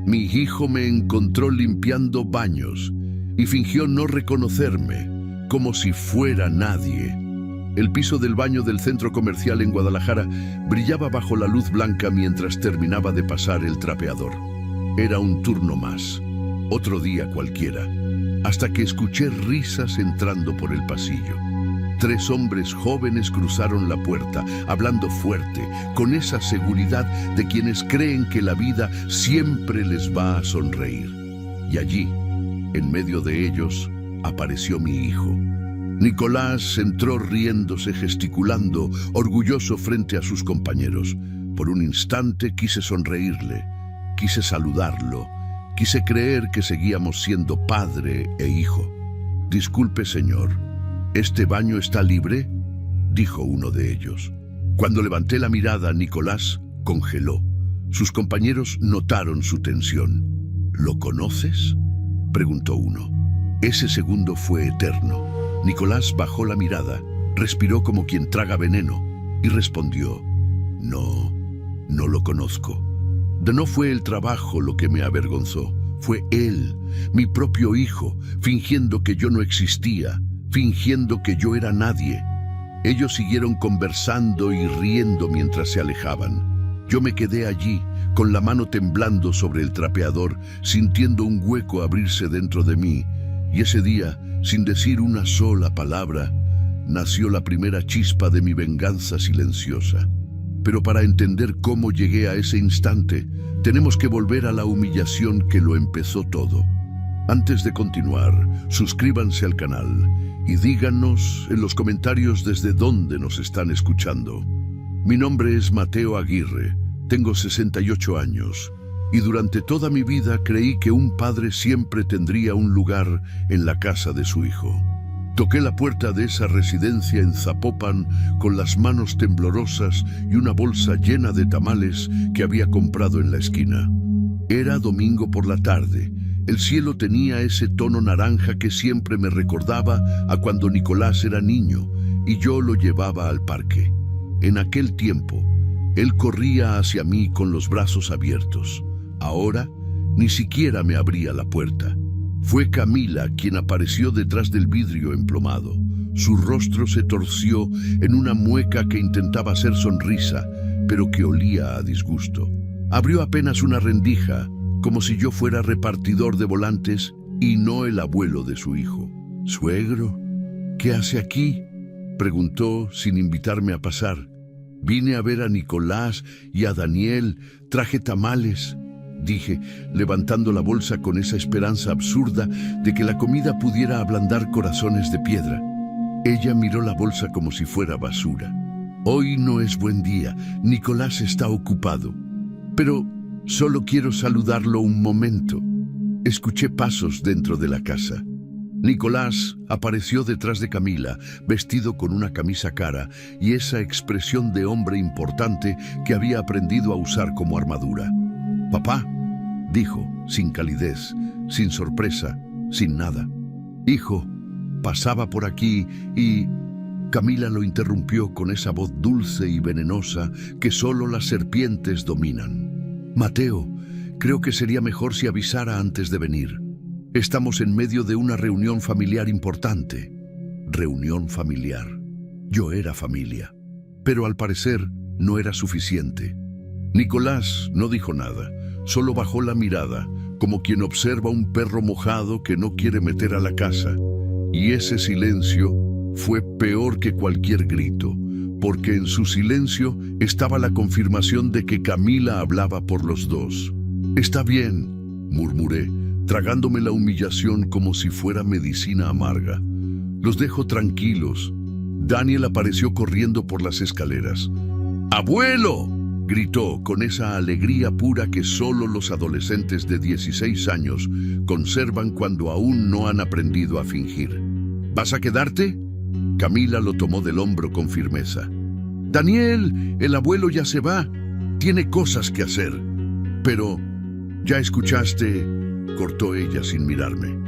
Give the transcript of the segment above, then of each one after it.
Mi hijo me encontró limpiando baños y fingió no reconocerme, como si fuera nadie. El piso del baño del centro comercial en Guadalajara brillaba bajo la luz blanca mientras terminaba de pasar el trapeador. Era un turno más, otro día cualquiera, hasta que escuché risas entrando por el pasillo. 3 hombres jóvenes cruzaron la puerta, hablando fuerte, con esa seguridad de quienes creen que la vida siempre les va a sonreír. Y allí, en medio de ellos, apareció mi hijo. Nicolás entró riéndose, gesticulando, orgulloso frente a sus compañeros. Por un instante quise sonreírle, quise saludarlo, quise creer que seguíamos siendo padre e hijo. «Disculpe, señor, ¿este baño está libre?», dijo uno de ellos. Cuando levanté la mirada, Nicolás congeló. Sus compañeros notaron su tensión. «¿Lo conoces?», preguntó uno. Ese segundo fue eterno. Nicolás bajó la mirada, respiró como quien traga veneno y respondió: «No, no lo conozco». No fue el trabajo lo que me avergonzó, fue él, mi propio hijo, fingiendo que yo no existía, fingiendo que yo era nadie. Ellos siguieron conversando y riendo mientras se alejaban. Yo me quedé allí, con la mano temblando sobre el trapeador, sintiendo un hueco abrirse dentro de mí. Y ese día, sin decir una sola palabra, nació la primera chispa de mi venganza silenciosa. Pero para entender cómo llegué a ese instante, tenemos que volver a la humillación que lo empezó todo. Antes de continuar, suscríbanse al canal y díganos en los comentarios desde dónde nos están escuchando. Mi nombre es Mateo Aguirre, tengo 68 años y durante toda mi vida creí que un padre siempre tendría un lugar en la casa de su hijo. Toqué la puerta de esa residencia en Zapopan con las manos temblorosas y una bolsa llena de tamales que había comprado en la esquina. Era domingo por la tarde. El cielo tenía ese tono naranja que siempre me recordaba a cuando Nicolás era niño y yo lo llevaba al parque. En aquel tiempo, él corría hacia mí con los brazos abiertos. Ahora, ni siquiera me abría la puerta. Fue Camila quien apareció detrás del vidrio emplomado. Su rostro se torció en una mueca que intentaba hacer sonrisa, pero que olía a disgusto. Abrió apenas una rendija, como si yo fuera repartidor de volantes y no el abuelo de su hijo. «¿Suegro? ¿Qué hace aquí?», preguntó sin invitarme a pasar. «Vine a ver a Nicolás y a Daniel, traje tamales», dije, levantando la bolsa con esa esperanza absurda de que la comida pudiera ablandar corazones de piedra. Ella miró la bolsa como si fuera basura. «Hoy no es buen día, Nicolás está ocupado. Pero solo quiero saludarlo un momento». Escuché pasos dentro de la casa. Nicolás apareció detrás de Camila, vestido con una camisa cara y esa expresión de hombre importante que había aprendido a usar como armadura. «Papá», dijo, sin calidez, sin sorpresa, sin nada. «Hijo, pasaba por aquí y...». Camila lo interrumpió con esa voz dulce y venenosa que solo las serpientes dominan. «Mateo, creo que sería mejor si avisara antes de venir. Estamos en medio de una reunión familiar importante». Reunión familiar. Yo era familia. Pero al parecer no era suficiente. Nicolás no dijo nada, solo bajó la mirada, como quien observa un perro mojado que no quiere meter a la casa. Y ese silencio fue peor que cualquier grito, porque en su silencio estaba la confirmación de que Camila hablaba por los dos. «Está bien», murmuré, tragándome la humillación como si fuera medicina amarga. «Los dejo tranquilos». Daniel apareció corriendo por las escaleras. «¡Abuelo!», gritó con esa alegría pura que solo los adolescentes de 16 años conservan cuando aún no han aprendido a fingir. «¿Vas a quedarte?». Camila lo tomó del hombro con firmeza. «Daniel, el abuelo ya se va. Tiene cosas que hacer». «Pero, ya escuchaste», cortó ella sin mirarme.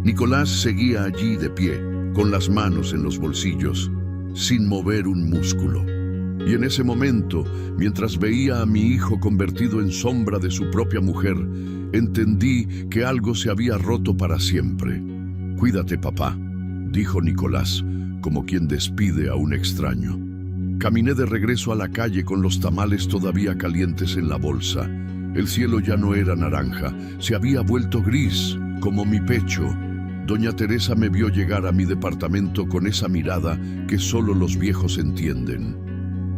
Nicolás seguía allí de pie, con las manos en los bolsillos, sin mover un músculo. Y en ese momento, mientras veía a mi hijo convertido en sombra de su propia mujer, entendí que algo se había roto para siempre. «Cuídate, papá», dijo Nicolás, como quien despide a un extraño. Caminé de regreso a la calle con los tamales todavía calientes en la bolsa. El cielo ya no era naranja, se había vuelto gris, como mi pecho. Doña Teresa me vio llegar a mi departamento con esa mirada que solo los viejos entienden.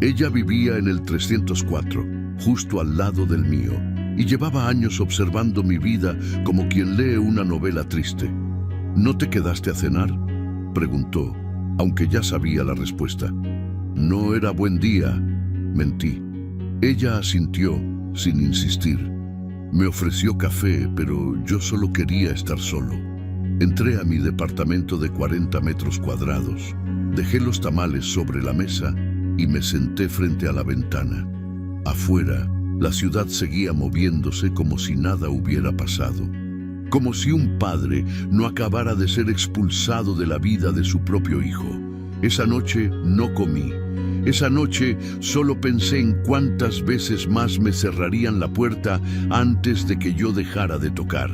Ella vivía en el 304, justo al lado del mío, y llevaba años observando mi vida como quien lee una novela triste. «¿No te quedaste a cenar?», preguntó, aunque ya sabía la respuesta. «No era buen día», mentí. Ella asintió, sin insistir. Me ofreció café, pero yo solo quería estar solo. Entré a mi departamento de 40 metros cuadrados, dejé los tamales sobre la mesa y me senté frente a la ventana. Afuera, la ciudad seguía moviéndose como si nada hubiera pasado. Como si un padre no acabara de ser expulsado de la vida de su propio hijo. Esa noche no comí. Esa noche solo pensé en cuántas veces más me cerrarían la puerta antes de que yo dejara de tocar.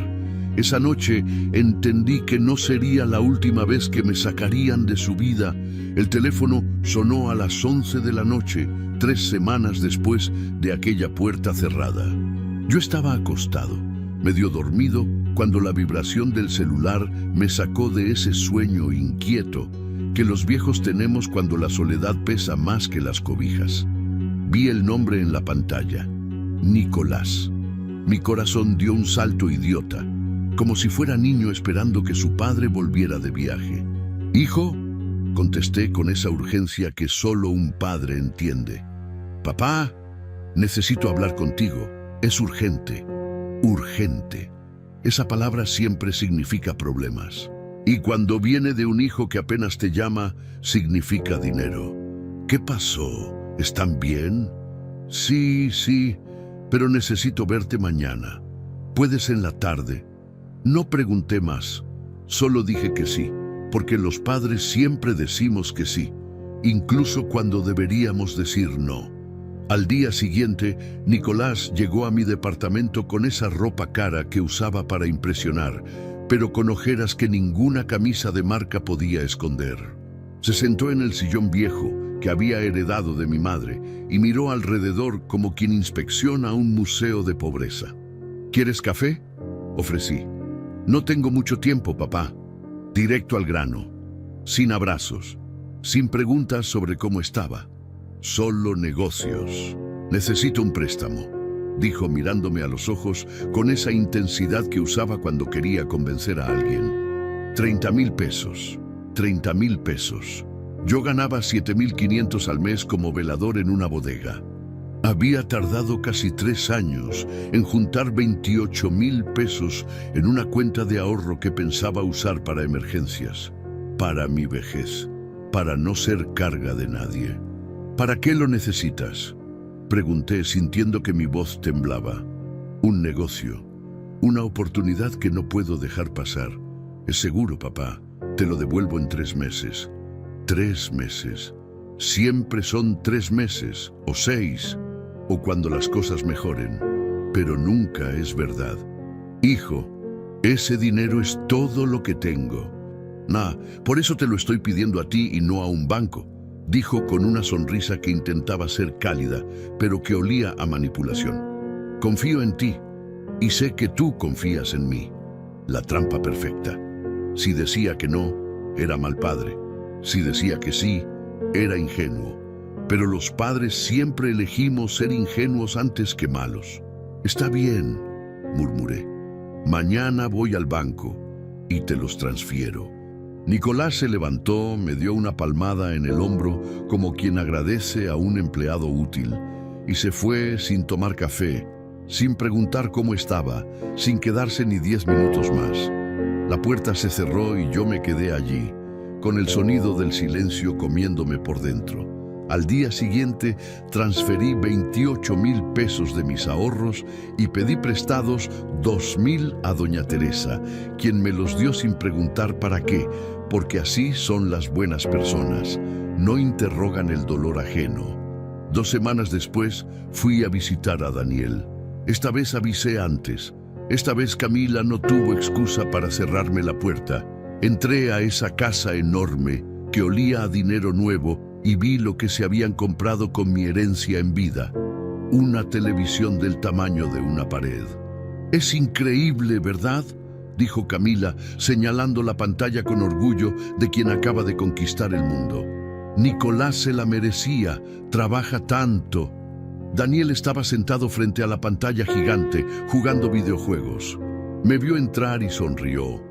Esa noche entendí que no sería la última vez que me sacarían de su vida. El teléfono sonó a las 11 de la noche, 3 semanas después de aquella puerta cerrada. Yo estaba acostado, medio dormido, cuando la vibración del celular me sacó de ese sueño inquieto que los viejos tenemos cuando la soledad pesa más que las cobijas. Vi el nombre en la pantalla, Nicolás. Mi corazón dio un salto idiota, como si fuera niño esperando que su padre volviera de viaje. «¿Hijo?», contesté con esa urgencia que solo un padre entiende. «Papá, necesito hablar contigo. Es urgente. Urgente». Esa palabra siempre significa problemas. Y cuando viene de un hijo que apenas te llama, significa dinero. «¿Qué pasó? ¿Están bien?». Sí, pero necesito verte mañana. ¿Puedes en la tarde?». No pregunté más, solo dije que sí, porque los padres siempre decimos que sí, incluso cuando deberíamos decir no. Al día siguiente, Nicolás llegó a mi departamento con esa ropa cara que usaba para impresionar, pero con ojeras que ninguna camisa de marca podía esconder. Se sentó en el sillón viejo que había heredado de mi madre y miró alrededor como quien inspecciona un museo de pobreza. «¿Quieres café?», ofrecí. «No tengo mucho tiempo, papá». Directo al grano, sin abrazos, sin preguntas sobre cómo estaba. «Solo negocios. Necesito un préstamo», dijo mirándome a los ojos con esa intensidad que usaba cuando quería convencer a alguien. 30,000 pesos. 30,000 pesos. Yo ganaba 7,500 al mes como velador en una bodega. Había tardado casi 3 años en juntar 28,000 pesos en una cuenta de ahorro que pensaba usar para emergencias, para mi vejez, para no ser carga de nadie. «¿Para qué lo necesitas?», pregunté sintiendo que mi voz temblaba. «Un negocio, una oportunidad que no puedo dejar pasar. Es seguro, papá, te lo devuelvo en 3 meses». 3 meses. Siempre son 3 meses, o 6, o cuando las cosas mejoren, pero nunca es verdad. «Hijo, ese dinero es todo lo que tengo». Por eso te lo estoy pidiendo a ti y no a un banco», dijo con una sonrisa que intentaba ser cálida, pero que olía a manipulación. «Confío en ti y sé que tú confías en mí». La trampa perfecta. Si decía que no, era mal padre. Si decía que sí, era ingenuo. Pero los padres siempre elegimos ser ingenuos antes que malos. «Está bien», murmuré. «Mañana voy al banco y te los transfiero». Nicolás se levantó, me dio una palmada en el hombro como quien agradece a un empleado útil y se fue sin tomar café, sin preguntar cómo estaba, sin quedarse ni 10 minutos más. La puerta se cerró y yo me quedé allí, con el sonido del silencio comiéndome por dentro. Al día siguiente transferí 28,000 pesos de mis ahorros y pedí prestados 2,000 a doña Teresa, quien me los dio sin preguntar para qué, porque así son las buenas personas, no interrogan el dolor ajeno. 2 semanas después fui a visitar a Daniel. Esta vez avisé antes. Esta vez Camila no tuvo excusa para cerrarme la puerta. Entré a esa casa enorme que olía a dinero nuevo y vi lo que se habían comprado con mi herencia en vida. Una televisión del tamaño de una pared. «Es increíble, ¿verdad?», dijo Camila, señalando la pantalla con orgullo de quien acaba de conquistar el mundo. «Nicolás se la merecía, trabaja tanto». Daniel estaba sentado frente a la pantalla gigante, jugando videojuegos. Me vio entrar y sonrió.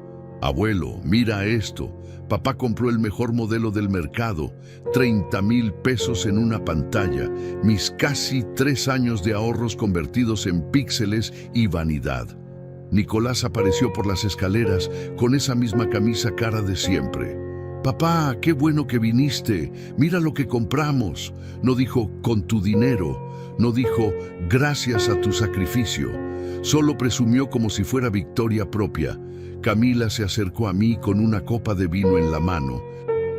«Abuelo, mira esto. Papá compró el mejor modelo del mercado, 30,000 pesos en una pantalla, mis casi 3 años de ahorros convertidos en píxeles y vanidad». Nicolás apareció por las escaleras con esa misma camisa cara de siempre. «Papá, qué bueno que viniste. Mira lo que compramos». No dijo «con tu dinero», no dijo «gracias a tu sacrificio». Solo presumió como si fuera victoria propia. Camila se acercó a mí con una copa de vino en la mano.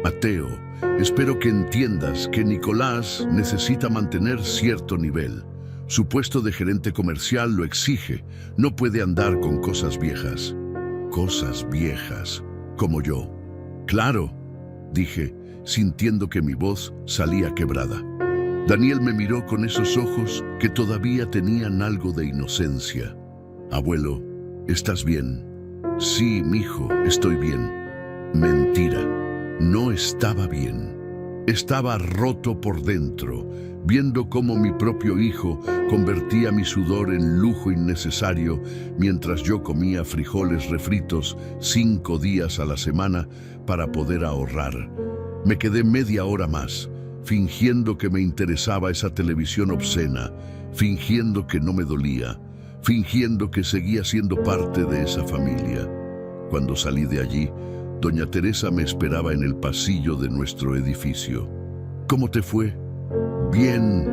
«Mateo, espero que entiendas que Nicolás necesita mantener cierto nivel. Su puesto de gerente comercial lo exige. No puede andar con cosas viejas». «Cosas viejas, como yo». «Claro», dije, sintiendo que mi voz salía quebrada. Daniel me miró con esos ojos que todavía tenían algo de inocencia. «Abuelo, ¿estás bien?» «Sí, mijo, estoy bien». Mentira, no estaba bien. Estaba roto por dentro, viendo cómo mi propio hijo convertía mi sudor en lujo innecesario mientras yo comía frijoles refritos 5 días a la semana para poder ahorrar. Me quedé media hora más, fingiendo que me interesaba esa televisión obscena, fingiendo que no me dolía, fingiendo que seguía siendo parte de esa familia. Cuando salí de allí, doña Teresa me esperaba en el pasillo de nuestro edificio. «¿Cómo te fue?» «Bien»,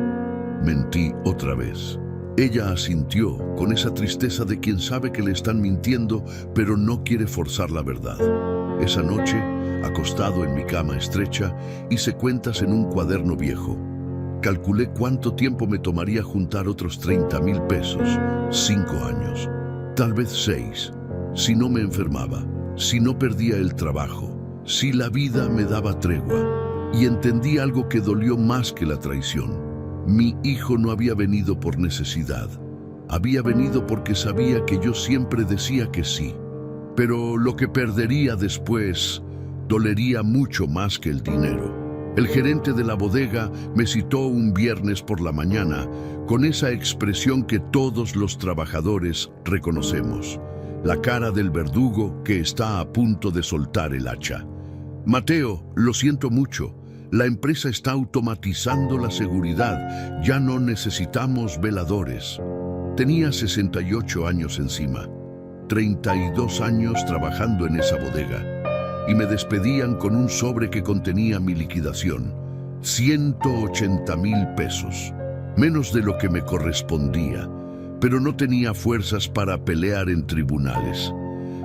mentí otra vez. Ella asintió, con esa tristeza de quien sabe que le están mintiendo, pero no quiere forzar la verdad. Esa noche, acostado en mi cama estrecha, hice cuentas en un cuaderno viejo. Calculé cuánto tiempo me tomaría juntar otros 30,000 pesos. 5 años, tal vez 6, si no me enfermaba, si no perdía el trabajo, si la vida me daba tregua. Y entendí algo que dolió más que la traición. Mi hijo no había venido por necesidad. Había venido porque sabía que yo siempre decía que sí. Pero lo que perdería después dolería mucho más que el dinero. El gerente de la bodega me citó un viernes por la mañana con esa expresión que todos los trabajadores reconocemos. La cara del verdugo que está a punto de soltar el hacha. «Mateo, lo siento mucho. La empresa está automatizando la seguridad. Ya no necesitamos veladores». Tenía 68 años encima. 32 años trabajando en esa bodega. Y me despedían con un sobre que contenía mi liquidación. 180,000 pesos. Menos de lo que me correspondía. Pero no tenía fuerzas para pelear en tribunales.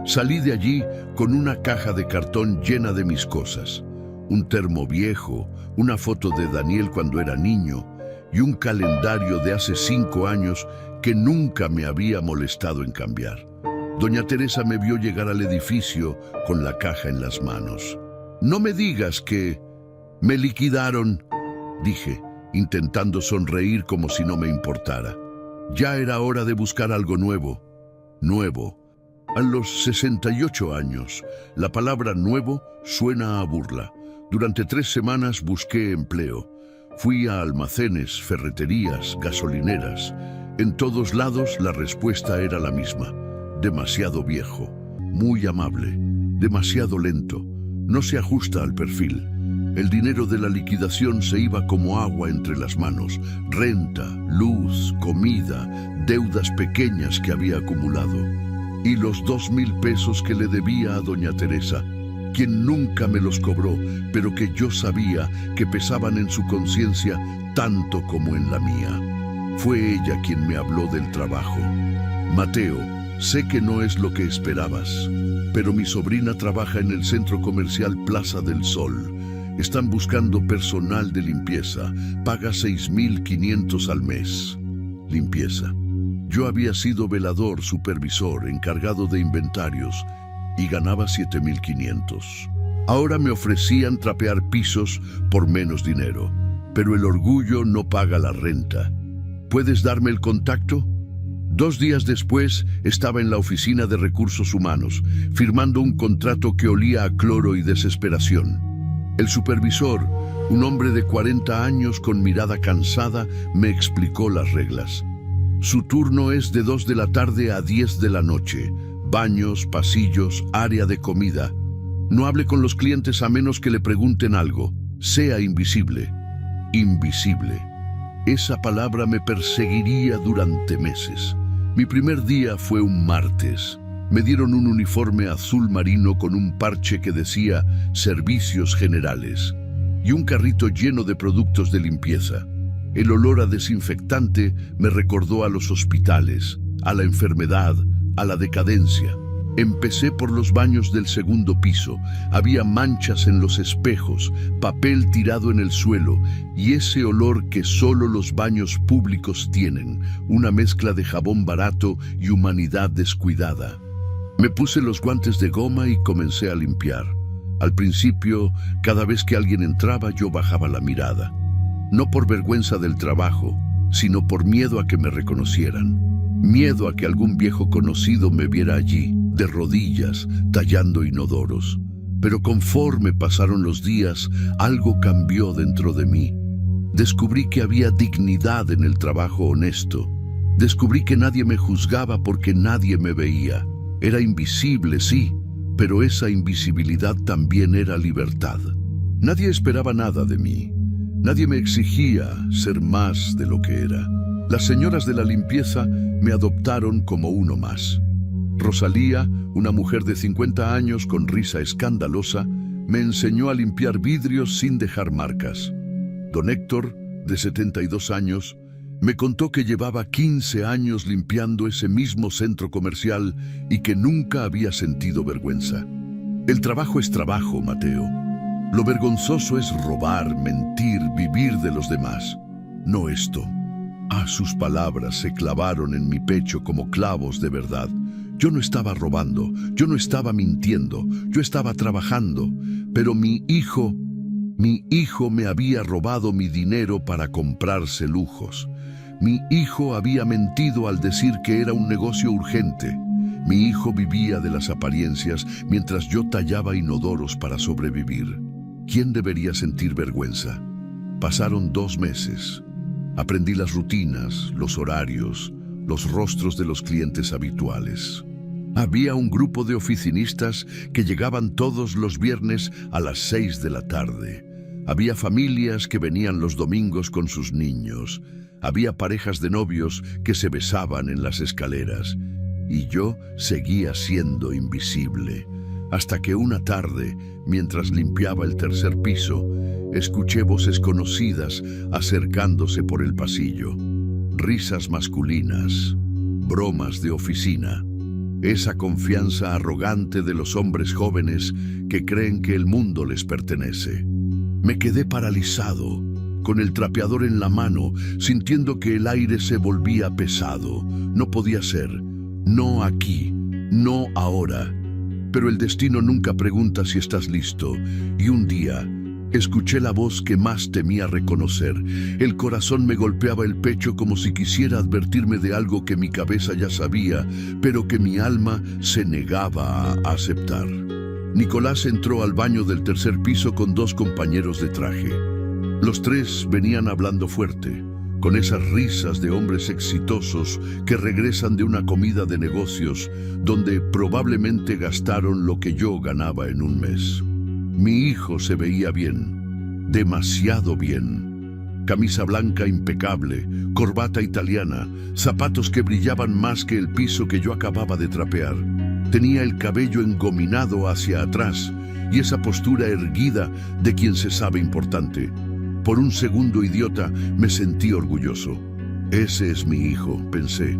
Salí de allí con una caja de cartón llena de mis cosas. Un termo viejo, una foto de Daniel cuando era niño y un calendario de hace 5 años que nunca me había molestado en cambiar. Doña Teresa me vio llegar al edificio con la caja en las manos. «No me digas que me liquidaron», dije, intentando sonreír como si no me importara. Ya era hora de buscar algo nuevo. Nuevo. A los 68 años, la palabra nuevo suena a burla. Durante 3 semanas busqué empleo. Fui a almacenes, ferreterías, gasolineras. En todos lados la respuesta era la misma. Demasiado viejo, muy amable, demasiado lento, no se ajusta al perfil. El dinero de la liquidación se iba como agua entre las manos. Renta, luz, comida, deudas pequeñas que había acumulado. Y los 2,000 pesos que le debía a doña Teresa, quien nunca me los cobró, pero que yo sabía que pesaban en su conciencia tanto como en la mía. Fue ella quien me habló del trabajo. «Mateo, sé que no es lo que esperabas, pero mi sobrina trabaja en el centro comercial Plaza del Sol. Están buscando personal de limpieza. Paga 6,500 al mes». Limpieza. Yo había sido velador, supervisor, encargado de inventarios y ganaba 7.500. Ahora me ofrecían trapear pisos por menos dinero, pero el orgullo no paga la renta. ¿Puedes darme el contacto? 2 días después estaba en la oficina de recursos humanos, firmando un contrato que olía a cloro y desesperación. El supervisor, un hombre de 40 años con mirada cansada, me explicó las reglas. Su turno es de 2 de la tarde a 10 de la noche. Baños, pasillos, área de comida. No hable con los clientes a menos que le pregunten algo. Sea invisible. Invisible. Esa palabra me perseguiría durante meses. Mi primer día fue un martes. Me dieron un uniforme azul marino con un parche que decía Servicios Generales y un carrito lleno de productos de limpieza. El olor a desinfectante me recordó a los hospitales, a la enfermedad, a la decadencia. Empecé por los baños del segundo piso. Había manchas en los espejos, papel tirado en el suelo y ese olor que solo los baños públicos tienen, una mezcla de jabón barato y humanidad descuidada. Me puse los guantes de goma y comencé a limpiar. Al principio, cada vez que alguien entraba, yo bajaba la mirada. No por vergüenza del trabajo, sino por miedo a que me reconocieran. Miedo a que algún viejo conocido me viera allí, de rodillas, tallando inodoros. Pero conforme pasaron los días, algo cambió dentro de mí. Descubrí que había dignidad en el trabajo honesto. Descubrí que nadie me juzgaba porque nadie me veía. Era invisible, sí, pero esa invisibilidad también era libertad. Nadie esperaba nada de mí. Nadie me exigía ser más de lo que era. Las señoras de la limpieza me adoptaron como uno más. Rosalía, una mujer de 50 años con risa escandalosa, me enseñó a limpiar vidrios sin dejar marcas. Don Héctor, de 72 años, me contó que llevaba 15 años limpiando ese mismo centro comercial y que nunca había sentido vergüenza. El trabajo es trabajo, Mateo. Lo vergonzoso es robar, mentir, vivir de los demás. No esto. Sus palabras se clavaron en mi pecho como clavos de verdad. Yo no estaba robando, yo no estaba mintiendo, yo estaba trabajando. Pero mi hijo me había robado mi dinero para comprarse lujos. Mi hijo había mentido al decir que era un negocio urgente. Mi hijo vivía de las apariencias mientras yo tallaba inodoros para sobrevivir. ¿Quién debería sentir vergüenza? Pasaron 2 meses. Aprendí las rutinas, los horarios, los rostros de los clientes habituales. Había un grupo de oficinistas que llegaban todos los viernes a las 6 de la tarde. Había familias que venían los domingos con sus niños. Había parejas de novios que se besaban en las escaleras. Y yo seguía siendo invisible. Hasta que una tarde, mientras limpiaba el 3er piso, escuché voces conocidas acercándose por el pasillo. Risas masculinas, bromas de oficina. Esa confianza arrogante de los hombres jóvenes que creen que el mundo les pertenece. Me quedé paralizado, con el trapeador en la mano, sintiendo que el aire se volvía pesado. No podía ser. No aquí. No ahora. Pero el destino nunca pregunta si estás listo. Y un día, escuché la voz que más temía reconocer. El corazón me golpeaba el pecho como si quisiera advertirme de algo que mi cabeza ya sabía, pero que mi alma se negaba a aceptar. Nicolás entró al baño del 3er piso con 2 compañeros de traje. Los 3 venían hablando fuerte, con esas risas de hombres exitosos que regresan de una comida de negocios donde probablemente gastaron lo que yo ganaba en un mes. Mi hijo se veía bien, demasiado bien. Camisa blanca impecable, corbata italiana, zapatos que brillaban más que el piso que yo acababa de trapear. Tenía el cabello engominado hacia atrás y esa postura erguida de quien se sabe importante. Por un segundo, idiota, me sentí orgulloso. Ese es mi hijo, pensé.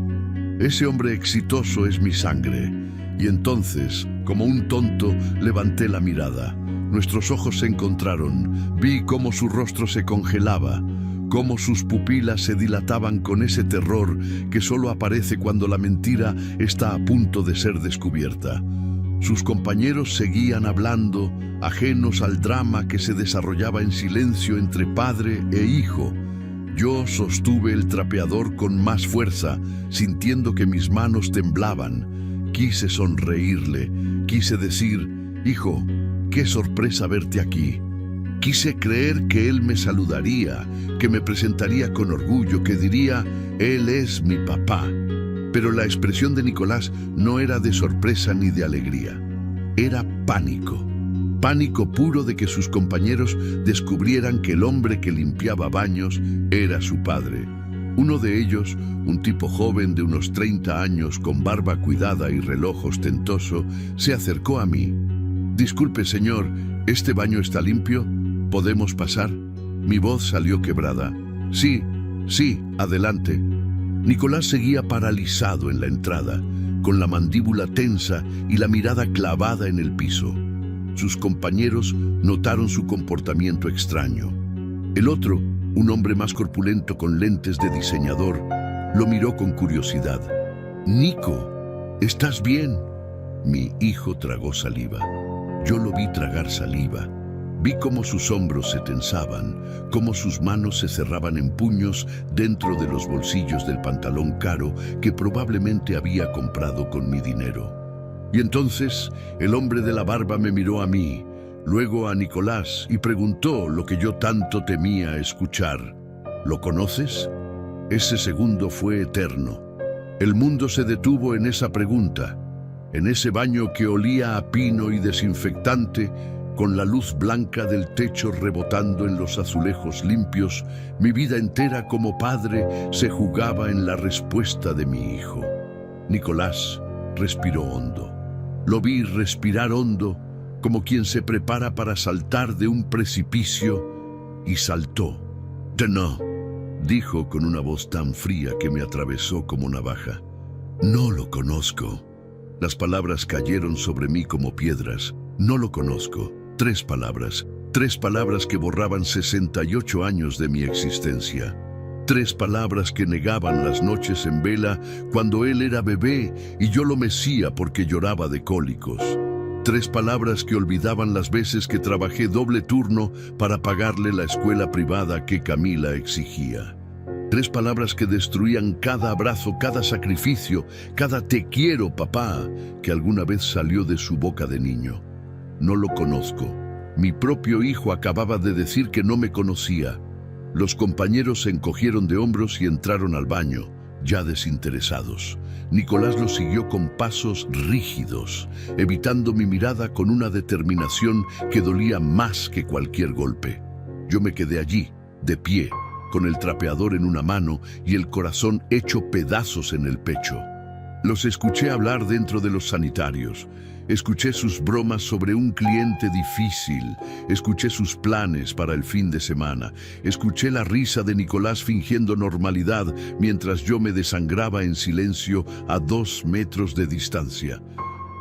Ese hombre exitoso es mi sangre. Y entonces, como un tonto, levanté la mirada. Nuestros ojos se encontraron. Vi cómo su rostro se congelaba. cómo sus pupilas se dilataban con ese terror que solo aparece cuando la mentira está a punto de ser descubierta. Sus compañeros seguían hablando, ajenos al drama que se desarrollaba en silencio entre padre e hijo. Yo sostuve el trapeador con más fuerza, sintiendo que mis manos temblaban. Quise sonreírle, quise decir: «Hijo, qué sorpresa verte aquí». Quise creer que él me saludaría, que me presentaría con orgullo, que diría: «Él es mi papá». Pero la expresión de Nicolás no era de sorpresa ni de alegría. Era pánico. Pánico puro de que sus compañeros descubrieran que el hombre que limpiaba baños era su padre. Uno de ellos, un tipo joven de unos 30 años con barba cuidada y reloj ostentoso, se acercó a mí. «Disculpe, señor, ¿este baño está limpio? ¿Podemos pasar?». Mi voz salió quebrada. «Sí, sí, adelante». Nicolás seguía paralizado en la entrada, con la mandíbula tensa y la mirada clavada en el piso. Sus compañeros notaron su comportamiento extraño. El otro, un hombre más corpulento con lentes de diseñador, lo miró con curiosidad. «Nico, ¿estás bien?». Mi hijo tragó saliva. Yo lo vi tragar saliva. Vi cómo sus hombros se tensaban, cómo sus manos se cerraban en puños dentro de los bolsillos del pantalón caro que probablemente había comprado con mi dinero. Y entonces el hombre de la barba me miró a mí, luego a Nicolás, y preguntó lo que yo tanto temía escuchar: «¿Lo conoces?». Ese segundo fue eterno. El mundo se detuvo en esa pregunta. En ese baño que olía a pino y desinfectante, con la luz blanca del techo rebotando en los azulejos limpios, mi vida entera como padre se jugaba en la respuesta de mi hijo. Nicolás respiró hondo. Lo vi respirar hondo, como quien se prepara para saltar de un precipicio, y saltó. «No», dijo con una voz tan fría que me atravesó como navaja. «No lo conozco». Las palabras cayeron sobre mí como piedras. «No lo conozco». 3 palabras que borraban 68 años de mi existencia. 3 palabras que negaban las noches en vela cuando él era bebé y yo lo mecía porque lloraba de cólicos. 3 palabras que olvidaban las veces que trabajé doble turno para pagarle la escuela privada que Camila exigía. 3 palabras que destruían cada abrazo, cada sacrificio, cada «te quiero, papá» que alguna vez salió de su boca de niño. No lo conozco. Mi propio hijo acababa de decir que no me conocía. Los compañeros se encogieron de hombros y entraron al baño, ya desinteresados. Nicolás los siguió con pasos rígidos, evitando mi mirada con una determinación que dolía más que cualquier golpe. Yo me quedé allí, de pie, con el trapeador en una mano y el corazón hecho pedazos en el pecho. Los escuché hablar dentro de los sanitarios. Escuché sus bromas sobre un cliente difícil. Escuché sus planes para el fin de semana. Escuché la risa de Nicolás fingiendo normalidad mientras yo me desangraba en silencio a 2 metros de distancia.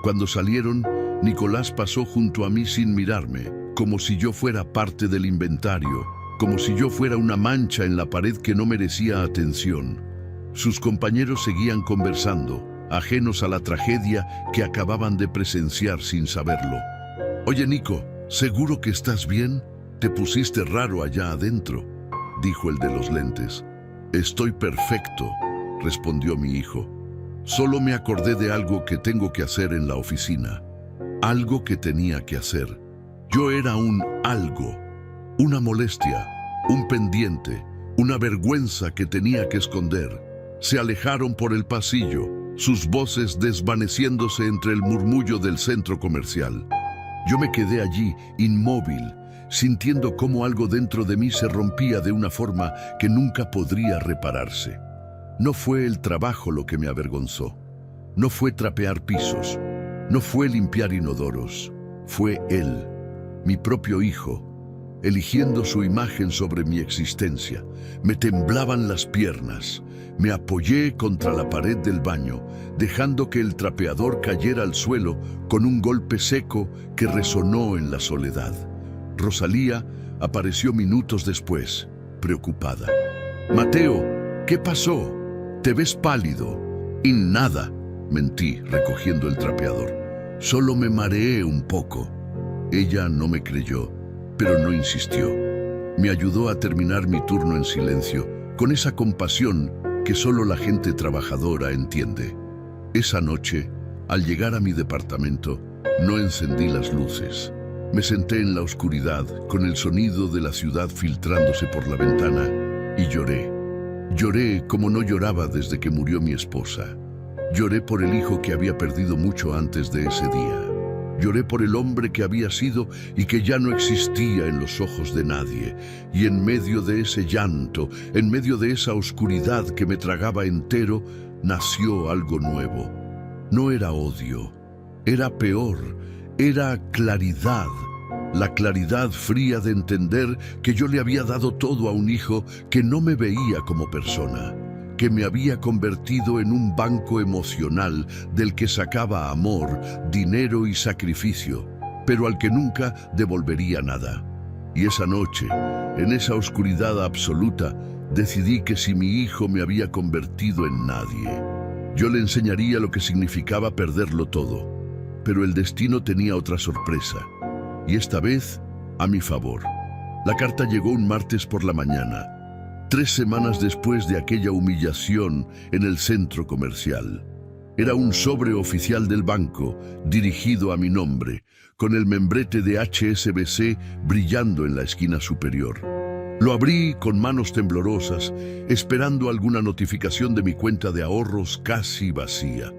Cuando salieron, Nicolás pasó junto a mí sin mirarme, como si yo fuera parte del inventario, como si yo fuera una mancha en la pared que no merecía atención. Sus compañeros seguían conversando, ajenos a la tragedia que acababan de presenciar sin saberlo. «Oye, Nico, ¿seguro que estás bien? Te pusiste raro allá adentro», dijo el de los lentes. «Estoy perfecto», respondió mi hijo. «Solo me acordé de algo que tengo que hacer en la oficina. Algo que tenía que hacer. Yo era un algo, una molestia, un pendiente, una vergüenza que tenía que esconder». Se alejaron por el pasillo, sus voces desvaneciéndose entre el murmullo del centro comercial. Yo me quedé allí, inmóvil, sintiendo cómo algo dentro de mí se rompía de una forma que nunca podría repararse. No fue el trabajo lo que me avergonzó. No fue trapear pisos. No fue limpiar inodoros. Fue él, mi propio hijo, eligiendo su imagen sobre mi existencia. Me temblaban las piernas. Me apoyé contra la pared del baño, dejando que el trapeador cayera al suelo con un golpe seco que resonó en la soledad. Rosalía apareció minutos después, preocupada. «Mateo, ¿qué pasó? Te ves pálido». «Y nada», mentí, recogiendo el trapeador. «Solo me mareé un poco». Ella no me creyó, pero no insistió. Me ayudó a terminar mi turno en silencio, con esa compasión que solo la gente trabajadora entiende. Esa noche, al llegar a mi departamento, no encendí las luces. Me senté en la oscuridad, con el sonido de la ciudad filtrándose por la ventana, y lloré. Lloré como no lloraba desde que murió mi esposa. Lloré por el hijo que había perdido mucho antes de ese día. Lloré por el hombre que había sido y que ya no existía en los ojos de nadie. Y en medio de ese llanto, en medio de esa oscuridad que me tragaba entero, nació algo nuevo. No era odio, era peor, era claridad. La claridad fría de entender que yo le había dado todo a un hijo que no me veía como persona, que me había convertido en un banco emocional del que sacaba amor, dinero y sacrificio, pero al que nunca devolvería nada. Y esa noche, en esa oscuridad absoluta, decidí que si mi hijo me había convertido en nadie, yo le enseñaría lo que significaba perderlo todo. Pero el destino tenía otra sorpresa, y esta vez a mi favor. La carta llegó un martes por la mañana, 3 semanas después de aquella humillación en el centro comercial. Era un sobre oficial del banco, dirigido a mi nombre, con el membrete de HSBC brillando en la esquina superior. Lo abrí con manos temblorosas, esperando alguna notificación de mi cuenta de ahorros casi vacía.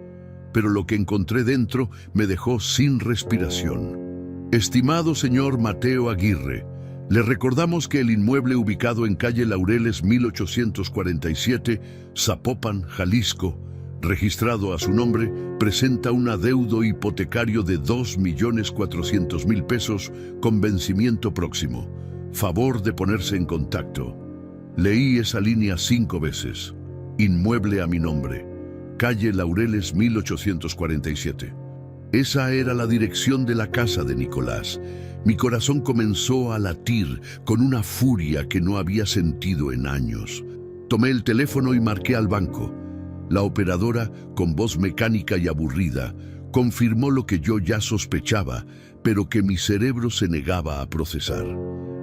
Pero lo que encontré dentro me dejó sin respiración. «Estimado señor Mateo Aguirre, le recordamos que el inmueble ubicado en calle Laureles 1847, Zapopan, Jalisco, registrado a su nombre, presenta un adeudo hipotecario de 2.400.000 pesos con vencimiento próximo. Favor de ponerse en contacto». Leí esa línea 5 veces. Inmueble a mi nombre, calle Laureles 1847. Esa era la dirección de la casa de Nicolás. Mi corazón comenzó a latir con una furia que no había sentido en años. Tomé el teléfono y marqué al banco. La operadora, con voz mecánica y aburrida, confirmó lo que yo ya sospechaba, pero que mi cerebro se negaba a procesar.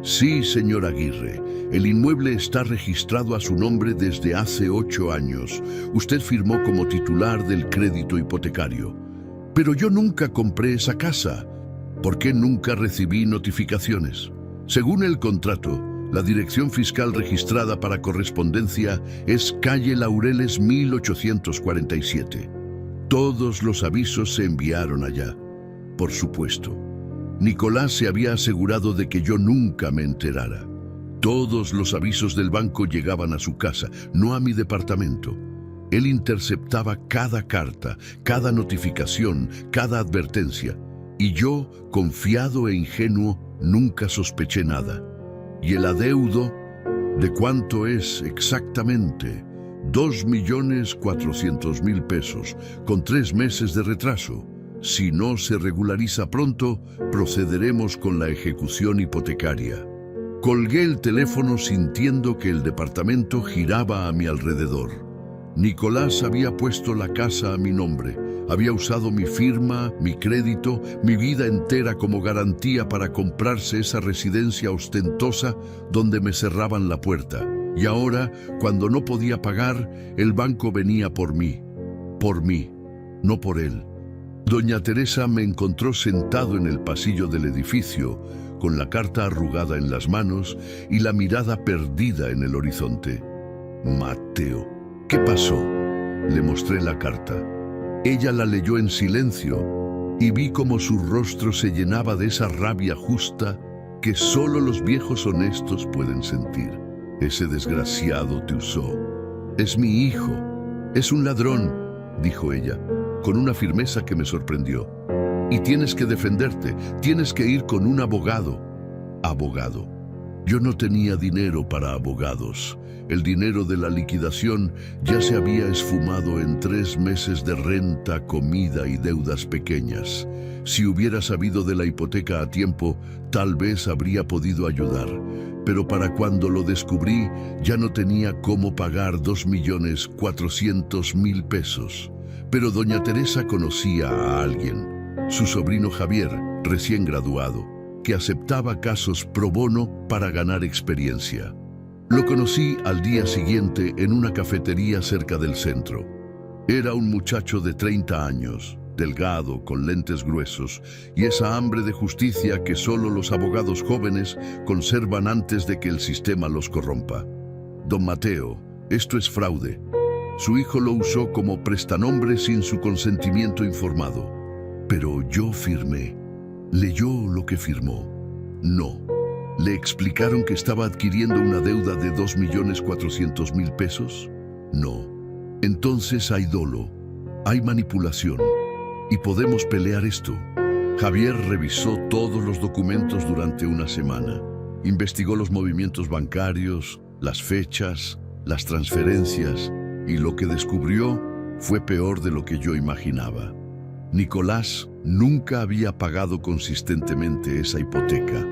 «Sí, señor Aguirre, el inmueble está registrado a su nombre desde hace 8 años. Usted firmó como titular del crédito hipotecario. Pero yo nunca compré esa casa. ¿Por qué nunca recibí notificaciones? Según el contrato, la dirección fiscal registrada para correspondencia es calle Laureles 1847. Todos los avisos se enviaron allá. Por supuesto, Nicolás se había asegurado de que yo nunca me enterara. Todos los avisos del banco llegaban a su casa, no a mi departamento. Él interceptaba cada carta, cada notificación, cada advertencia, y yo, confiado e ingenuo, nunca sospeché nada. Y el adeudo, ¿de cuánto es exactamente? 2.400.000 pesos, con 3 meses de retraso. Si no se regulariza pronto, procederemos con la ejecución hipotecaria. Colgué el teléfono sintiendo que el departamento giraba a mi alrededor. Nicolás había puesto la casa a mi nombre, había usado mi firma, mi crédito, mi vida entera como garantía para comprarse esa residencia ostentosa donde me cerraban la puerta. Y ahora, cuando no podía pagar, el banco venía por mí, no por él. Doña Teresa me encontró sentado en el pasillo del edificio, con la carta arrugada en las manos y la mirada perdida en el horizonte. «Mateo, ¿qué pasó?», le mostré la carta. Ella la leyó en silencio y vi cómo su rostro se llenaba de esa rabia justa que solo los viejos honestos pueden sentir. «Ese desgraciado te usó. Es mi hijo. Es un ladrón», dijo ella, con una firmeza que me sorprendió. «Y tienes que defenderte, tienes que ir con un abogado». «¿Abogado?». Yo no tenía dinero para abogados. El dinero de la liquidación ya se había esfumado en 3 meses de renta, comida y deudas pequeñas. Si hubiera sabido de la hipoteca a tiempo, tal vez habría podido ayudar. Pero para cuando lo descubrí, ya no tenía cómo pagar 2.400.000 pesos. Pero doña Teresa conocía a alguien, su sobrino Javier, recién graduado, que aceptaba casos pro bono para ganar experiencia. Lo conocí al día siguiente en una cafetería cerca del centro. Era un muchacho de 30 años, delgado, con lentes gruesos, y esa hambre de justicia que solo los abogados jóvenes conservan antes de que el sistema los corrompa. Don Mateo, esto es fraude. Su hijo lo usó como prestanombre sin su consentimiento informado. Pero yo firmé. ¿Leyó lo que firmó? No. ¿Le explicaron que estaba adquiriendo una deuda de 2.400.000 pesos? No. Entonces hay dolo, hay manipulación, y podemos pelear esto. Javier revisó todos los documentos durante una semana. Investigó los movimientos bancarios, las fechas, las transferencias, y lo que descubrió fue peor de lo que yo imaginaba. Nicolás nunca había pagado consistentemente esa hipoteca.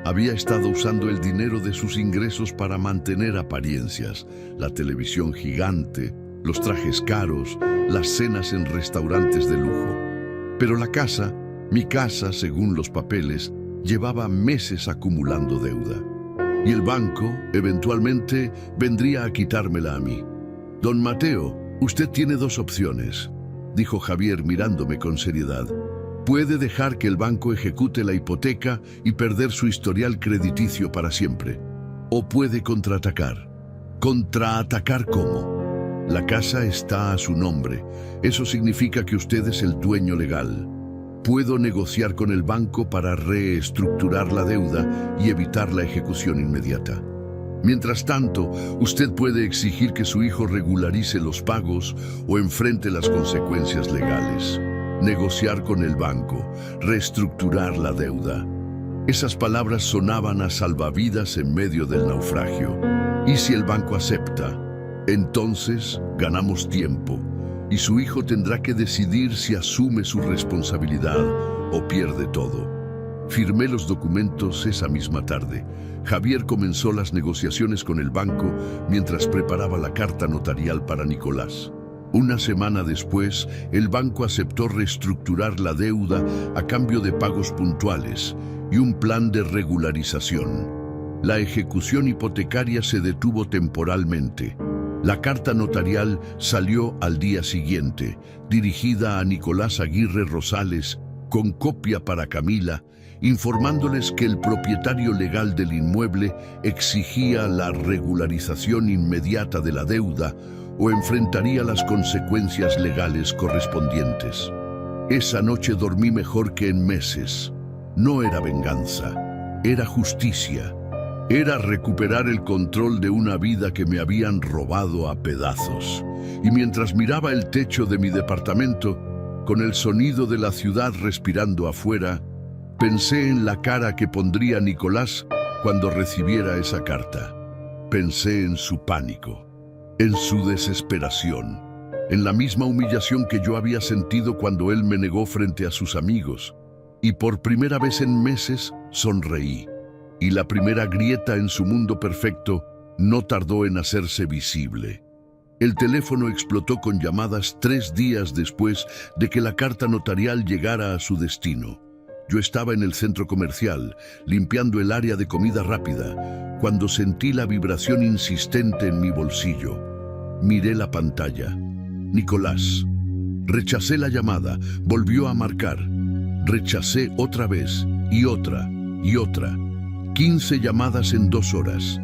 Había estado usando el dinero de sus ingresos para mantener apariencias, la televisión gigante, los trajes caros, las cenas en restaurantes de lujo. Pero la casa, mi casa, según los papeles, llevaba meses acumulando deuda. Y el banco, eventualmente, vendría a quitármela a mí. Don Mateo, usted tiene 2 opciones, dijo Javier mirándome con seriedad. Puede dejar que el banco ejecute la hipoteca y perder su historial crediticio para siempre. O puede contraatacar. ¿Contraatacar cómo? La casa está a su nombre. Eso significa que usted es el dueño legal. Puedo negociar con el banco para reestructurar la deuda y evitar la ejecución inmediata. Mientras tanto, usted puede exigir que su hijo regularice los pagos o enfrente las consecuencias legales. Negociar con el banco, reestructurar la deuda. Esas palabras sonaban a salvavidas en medio del naufragio. ¿Y si el banco acepta? Entonces ganamos tiempo y su hijo tendrá que decidir si asume su responsabilidad o pierde todo. Firmé los documentos esa misma tarde. Javier comenzó las negociaciones con el banco mientras preparaba la carta notarial para Nicolás. Una semana después, el banco aceptó reestructurar la deuda a cambio de pagos puntuales y un plan de regularización. La ejecución hipotecaria se detuvo temporalmente. La carta notarial salió al día siguiente, dirigida a Nicolás Aguirre Rosales, con copia para Camila, informándoles que el propietario legal del inmueble exigía la regularización inmediata de la deuda o enfrentaría las consecuencias legales correspondientes. Esa noche dormí mejor que en meses. No era venganza, era justicia. Era recuperar el control de una vida que me habían robado a pedazos. Y mientras miraba el techo de mi departamento, con el sonido de la ciudad respirando afuera, pensé en la cara que pondría Nicolás cuando recibiera esa carta. Pensé en su pánico, en su desesperación, en la misma humillación que yo había sentido cuando él me negó frente a sus amigos. Y por primera vez en meses sonreí. Y la primera grieta en su mundo perfecto no tardó en hacerse visible. El teléfono explotó con llamadas 3 días después de que la carta notarial llegara a su destino. Yo estaba en el centro comercial, limpiando el área de comida rápida, cuando sentí la vibración insistente en mi bolsillo. Miré la pantalla. Nicolás. Rechacé la llamada, volvió a marcar. Rechacé otra vez, y otra, y otra. 15 llamadas en 2 horas.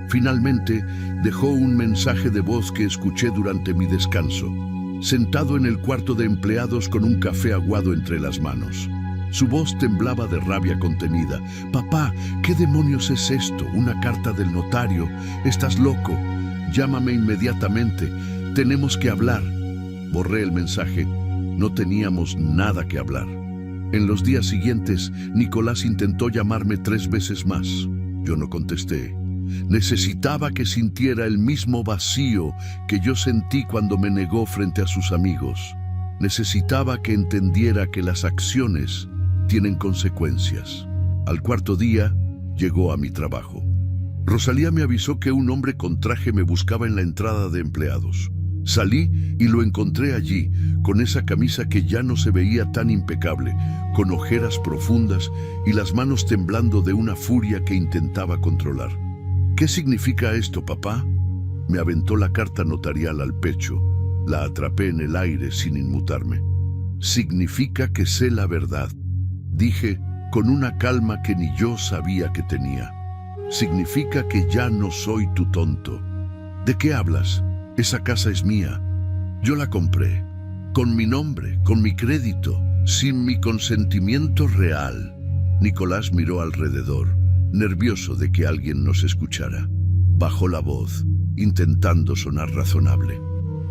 Finalmente, dejó un mensaje de voz que escuché durante mi descanso, sentado en el cuarto de empleados con un café aguado entre las manos. Su voz temblaba de rabia contenida. «Papá, ¿qué demonios es esto? ¿Una carta del notario? ¿Estás loco? Llámame inmediatamente. Tenemos que hablar». Borré el mensaje. No teníamos nada que hablar. En los días siguientes, Nicolás intentó llamarme 3 veces más. Yo no contesté. Necesitaba que sintiera el mismo vacío que yo sentí cuando me negó frente a sus amigos. Necesitaba que entendiera que las acciones tienen consecuencias. Al cuarto día, llegó a mi trabajo. Rosalía me avisó que un hombre con traje me buscaba en la entrada de empleados. Salí y lo encontré allí, con esa camisa que ya no se veía tan impecable, con ojeras profundas y las manos temblando de una furia que intentaba controlar. ¿Qué significa esto, papá? Me aventó la carta notarial al pecho. La atrapé en el aire sin inmutarme. Significa que sé la verdad, dije con una calma que ni yo sabía que tenía. Significa que ya no soy tu tonto. ¿De qué hablas? Esa casa es mía. Yo la compré, con mi nombre, con mi crédito, sin mi consentimiento real. Nicolás miró alrededor, nervioso de que alguien nos escuchara. Bajó la voz, intentando sonar razonable.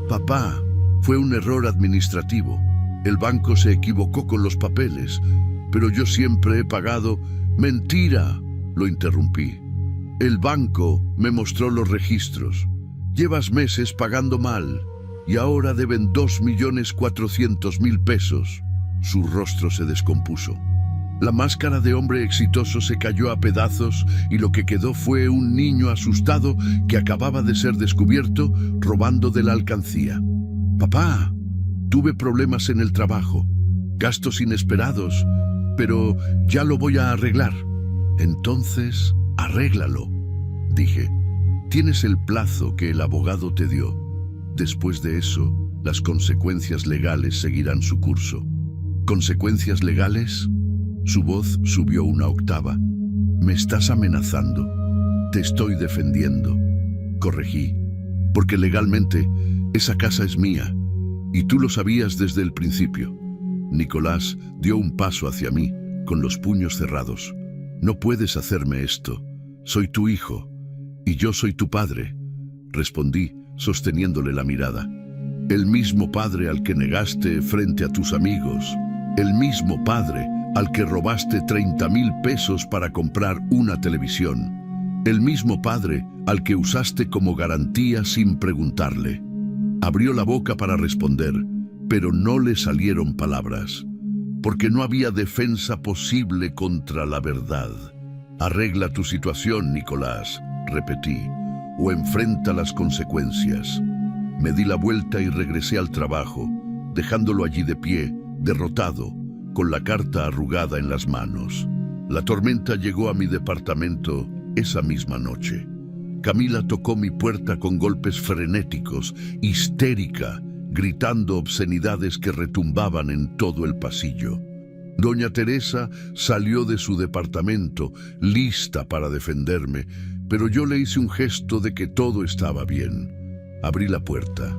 Papá, fue un error administrativo. El banco se equivocó con los papeles, pero yo siempre he pagado. Mentira, lo interrumpí. El banco me mostró los registros. Llevas meses pagando mal y ahora deben 2.400.000 pesos. Su rostro se descompuso. La máscara de hombre exitoso se cayó a pedazos y lo que quedó fue un niño asustado que acababa de ser descubierto robando de la alcancía. Papá, tuve problemas en el trabajo, gastos inesperados, pero ya lo voy a arreglar. Entonces, arréglalo, dije. Tienes el plazo que el abogado te dio. Después de eso, las consecuencias legales seguirán su curso. ¿Consecuencias legales? Su voz subió una octava. Me estás amenazando. Te estoy defendiendo. Corregí. Porque legalmente, esa casa es mía. Y tú lo sabías desde el principio. Nicolás dio un paso hacia mí, con los puños cerrados. No puedes hacerme esto. Soy tu hijo. Y yo soy tu padre, respondí, sosteniéndole la mirada. El mismo padre al que negaste frente a tus amigos. El mismo padre al que robaste 30.000 pesos para comprar una televisión. El mismo padre al que usaste como garantía sin preguntarle. Abrió la boca para responder, pero no le salieron palabras, porque no había defensa posible contra la verdad. Arregla tu situación, Nicolás, repetí, o enfrenta las consecuencias. Me di la vuelta y regresé al trabajo, dejándolo allí de pie, derrotado, con la carta arrugada en las manos. La tormenta llegó a mi departamento esa misma noche. Camila tocó mi puerta con golpes frenéticos, histérica, gritando obscenidades que retumbaban en todo el pasillo. Doña Teresa salió de su departamento, lista para defenderme, pero yo le hice un gesto de que todo estaba bien. Abrí la puerta.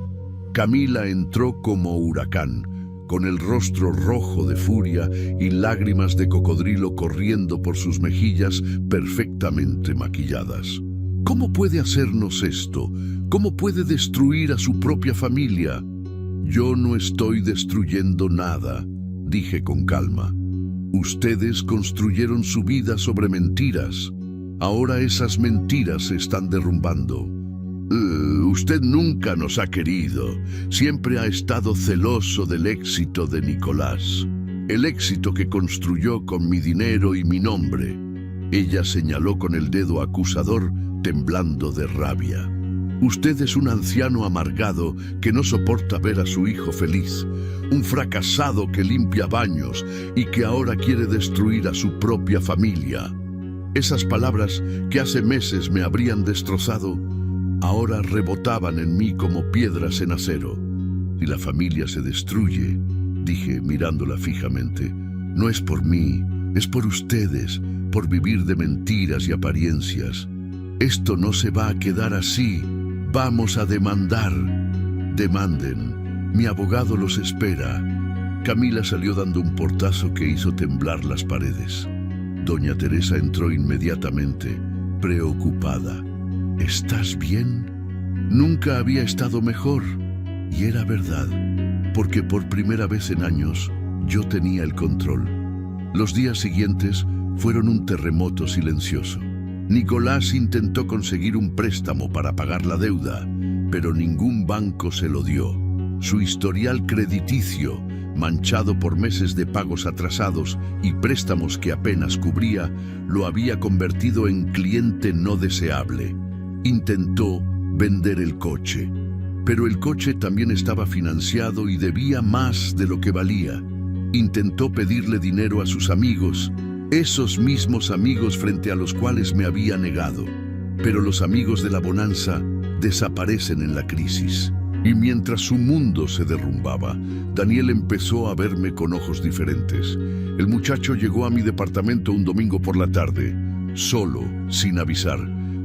Camila entró como huracán, con el rostro rojo de furia y lágrimas de cocodrilo corriendo por sus mejillas perfectamente maquilladas. ¿Cómo puede hacernos esto? ¿Cómo puede destruir a su propia familia? Yo no estoy destruyendo nada, dije con calma. Ustedes construyeron su vida sobre mentiras. Ahora esas mentiras se están derrumbando. Usted nunca nos ha querido. Siempre ha estado celoso del éxito de Nicolás. El éxito que construyó con mi dinero y mi nombre. Ella señaló con el dedo acusador, temblando de rabia. Usted es un anciano amargado que no soporta ver a su hijo feliz. Un fracasado que limpia baños y que ahora quiere destruir a su propia familia. Esas palabras que hace meses me habrían destrozado, ahora rebotaban en mí como piedras en acero. Si la familia se destruye, dije mirándola fijamente, no es por mí, es por ustedes, por vivir de mentiras y apariencias. Esto no se va a quedar así. Vamos a demandar. Demanden. Mi abogado los espera. Camila salió dando un portazo que hizo temblar las paredes. Doña Teresa entró inmediatamente, preocupada. ¿Estás bien? Nunca había estado mejor. Y era verdad, porque por primera vez en años yo tenía el control. Los días siguientes fueron un terremoto silencioso. Nicolás intentó conseguir un préstamo para pagar la deuda, pero ningún banco se lo dio. Su historial crediticio, manchado por meses de pagos atrasados y préstamos que apenas cubría, lo había convertido en cliente no deseable. Intentó vender el coche, pero el coche también estaba financiado y debía más de lo que valía. Intentó pedirle dinero a sus amigos, esos mismos amigos frente a los cuales me había negado. Pero los amigos de la bonanza desaparecen en la crisis. Y mientras su mundo se derrumbaba, Daniel empezó a verme con ojos diferentes. El muchacho llegó a mi departamento un domingo por la tarde, solo, sin avisar.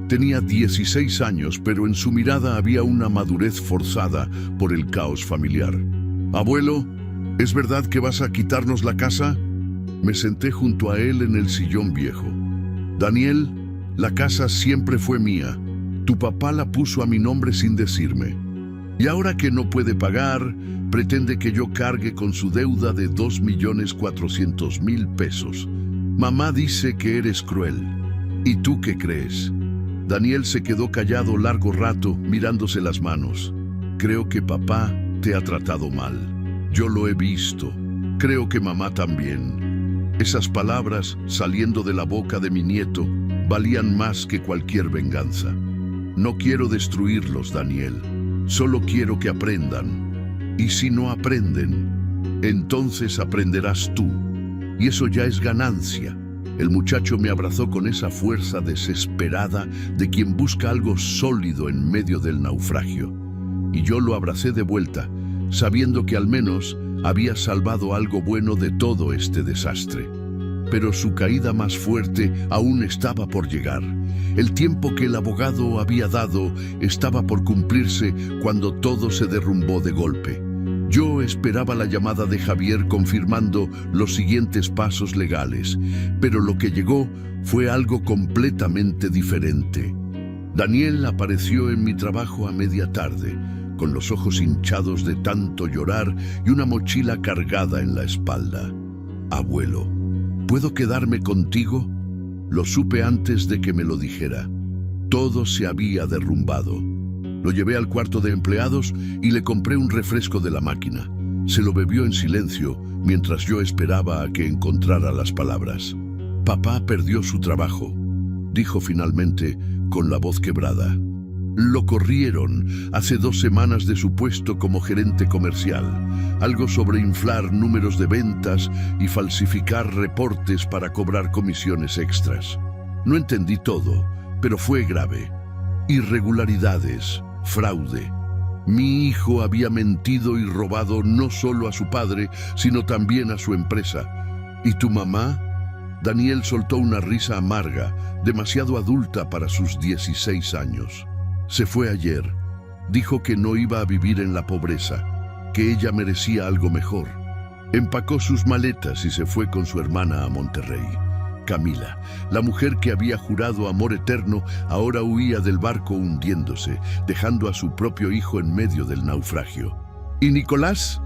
Tenía 16 años, pero en su mirada había una madurez forzada por el caos familiar. «Abuelo, ¿es verdad que vas a quitarnos la casa?» Me senté junto a él en el sillón viejo. «Daniel, la casa siempre fue mía. Tu papá la puso a mi nombre sin decirme. Y ahora que no puede pagar, pretende que yo cargue con su deuda de 2.400.000 pesos. Mamá dice que eres cruel. ¿Y tú qué crees?» Daniel se quedó callado largo rato, mirándose las manos. «Creo que papá te ha tratado mal. Yo lo he visto. Creo que mamá también». Esas palabras, saliendo de la boca de mi nieto, valían más que cualquier venganza. «No quiero destruirlos, Daniel. Solo quiero que aprendan. Y si no aprenden, entonces aprenderás tú. Y eso ya es ganancia». El muchacho me abrazó con esa fuerza desesperada de quien busca algo sólido en medio del naufragio. Y yo lo abracé de vuelta, sabiendo que al menos había salvado algo bueno de todo este desastre. Pero su caída más fuerte aún estaba por llegar. El tiempo que el abogado había dado estaba por cumplirse cuando todo se derrumbó de golpe. Yo esperaba la llamada de Javier confirmando los siguientes pasos legales, pero lo que llegó fue algo completamente diferente. Daniel apareció en mi trabajo a media tarde, con los ojos hinchados de tanto llorar y una mochila cargada en la espalda. «Abuelo, ¿puedo quedarme contigo?» Lo supe antes de que me lo dijera. Todo se había derrumbado. Lo llevé al cuarto de empleados y le compré un refresco de la máquina. Se lo bebió en silencio mientras yo esperaba a que encontrara las palabras. «Papá perdió su trabajo», dijo finalmente con la voz quebrada. «Lo corrieron hace 2 semanas de su puesto como gerente comercial. Algo sobre inflar números de ventas y falsificar reportes para cobrar comisiones extras. No entendí todo, pero fue grave. Irregularidades, fraude. Mi hijo había mentido y robado no solo a su padre, sino también a su empresa. ¿Y tu mamá?» Daniel soltó una risa amarga, demasiado adulta para sus 16 años. «Se fue ayer. Dijo que no iba a vivir en la pobreza, que ella merecía algo mejor. Empacó sus maletas y se fue con su hermana a Monterrey. Camila, la mujer que había jurado amor eterno, ahora huía del barco hundiéndose, dejando a su propio hijo en medio del naufragio. ¿Y Nicolás?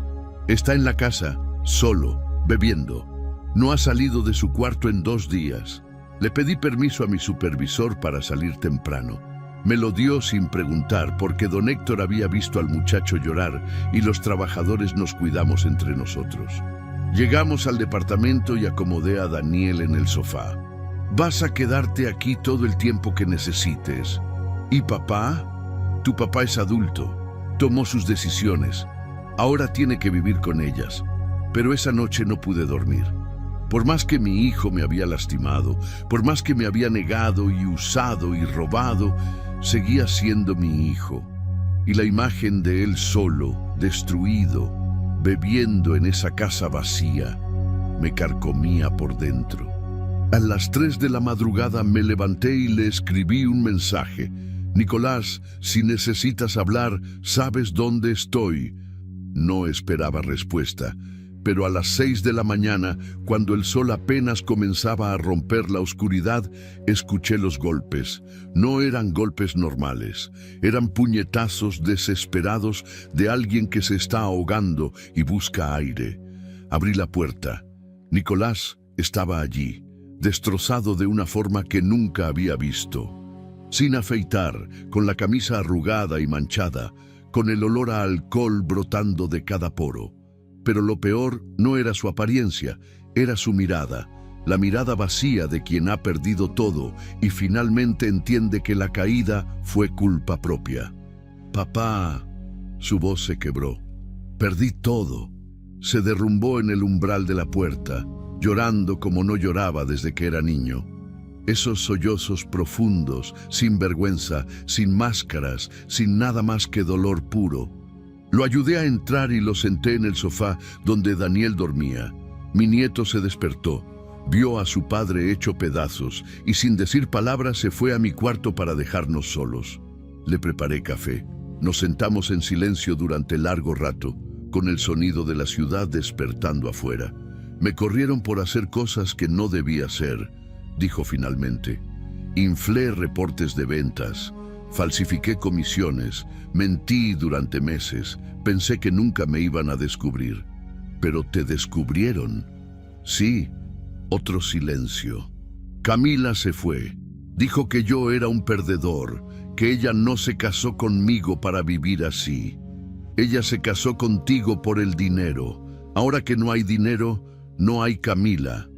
Está en la casa, solo, bebiendo. No ha salido de su cuarto en 2 días. Le pedí permiso a mi supervisor para salir temprano. Me lo dio sin preguntar porque don Héctor había visto al muchacho llorar y los trabajadores nos cuidamos entre nosotros. Llegamos al departamento y acomodé a Daniel en el sofá. «Vas a quedarte aquí todo el tiempo que necesites. ¿Y papá? Tu papá es adulto. Tomó sus decisiones. Ahora tiene que vivir con ellas. Pero esa noche no pude dormir. Por más que mi hijo me había lastimado, por más que me había negado y usado y robado, seguía siendo mi hijo. Y la imagen de él solo, destruido, bebiendo en esa casa vacía, me carcomía por dentro. A las 3 de la madrugada me levanté y le escribí un mensaje. «Nicolás, si necesitas hablar, sabes dónde estoy». No esperaba respuesta, pero a las 6 de la mañana, cuando el sol apenas comenzaba a romper la oscuridad, escuché los golpes. No eran golpes normales, eran puñetazos desesperados de alguien que se está ahogando y busca aire. Abrí la puerta. Nicolás estaba allí, destrozado de una forma que nunca había visto. Sin afeitar, con la camisa arrugada y manchada, con el olor a alcohol brotando de cada poro. Pero lo peor no era su apariencia, era su mirada, la mirada vacía de quien ha perdido todo y finalmente entiende que la caída fue culpa propia. «Papá», su voz se quebró. «Perdí todo». Se derrumbó en el umbral de la puerta, llorando como no lloraba desde que era niño. Esos sollozos profundos, sin vergüenza, sin máscaras, sin nada más que dolor puro. Lo ayudé a entrar y lo senté en el sofá donde Daniel dormía. Mi nieto se despertó, vio a su padre hecho pedazos y sin decir palabras se fue a mi cuarto para dejarnos solos. Le preparé café. Nos sentamos en silencio durante largo rato, con el sonido de la ciudad despertando afuera. «Me corrieron por hacer cosas que no debía hacer», dijo finalmente. «Inflé reportes de ventas, falsifiqué comisiones, mentí durante meses, pensé que nunca me iban a descubrir. Pero te descubrieron». «Sí». Otro silencio. Camila se fue. Dijo que yo era un perdedor, que ella no se casó conmigo para vivir así. Ella se casó contigo por el dinero. Ahora que no hay dinero, no hay Camila.